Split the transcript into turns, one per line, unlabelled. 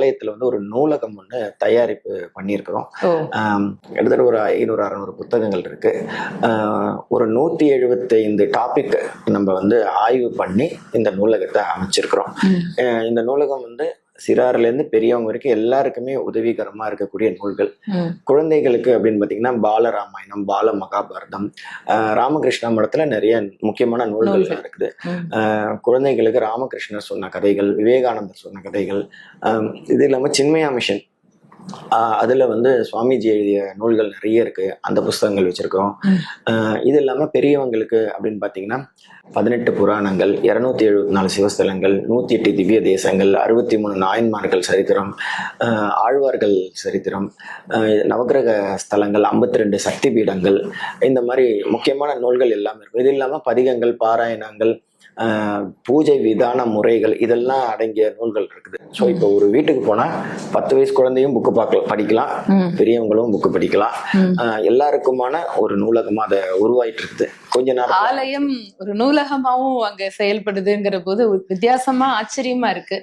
ஆலயத்துல வந்து ஒரு நூலகம் ஒன்று தயாரிப்பு பண்ணியிருக்கிறோம்.
ஓ.
கிட்டத்தட்ட ஒரு 500-600 புத்தகங்கள் இருக்கு. ஒரு 175 டாபிக் நம்ம வந்து ஆய்வு பண்ணி இந்த நூலகத்தை அமைச்சிருக்கிறோம். இந்த நூலகம் வந்து சிறார்லேருந்து பெரியவங்க வரைக்கும் எல்லாருக்குமே உதவிகரமா இருக்கக்கூடிய நூல்கள். குழந்தைகளுக்கு அப்படின்னு பார்த்தீங்கன்னா பாலராமாயணம், பால மகாபாரதம், ராமகிருஷ்ணா மடத்துல நிறைய முக்கியமான நூல்கள்லாம் இருக்குது. குழந்தைகளுக்கு ராமகிருஷ்ணர் சொன்ன கதைகள், விவேகானந்தர் சொன்ன கதைகள், இது இல்லாமல் சின்மயா மிஷன் அதுல வந்து சுவாமிஜி எழுதிய நூல்கள் நிறைய இருக்கு. அந்த புஸ்தகங்கள் வச்சிருக்கோம். இது இல்லாம பெரியவங்களுக்கு அப்படின்னு பாத்தீங்கன்னா 18 புராணங்கள், 274 சிவஸ்தலங்கள், 108 திவ்ய தேசங்கள், 63 நாயன்மார்கள் சரித்திரம், ஆழ்வார்கள் சரித்திரம், நவகிரக ஸ்தலங்கள், 52 சக்தி பீடங்கள், இந்த மாதிரி முக்கியமான நூல்கள் எல்லாமே இருக்கும். இது இல்லாம பதிகங்கள், பாராயணங்கள், பூஜை விதான முறைகள் இதெல்லாம் அடங்கிய நூல்கள் இருக்குது. ஸோ இப்போ ஒரு வீட்டுக்கு போனா 10 வயசு குழந்தையும் புக்கு படிக்கலாம், பெரியவங்களும் புக்கு படிக்கலாம். எல்லாருக்குமான ஒரு நூலகமா அதை உருவாயிட்டு இருக்குது. கொஞ்ச நேரம்
ஆலயம் ஒரு நூலகமாவும் அங்க செயல்படுதுங்கிற போது வித்தியாசமா ஆச்சரியமா இருக்கு.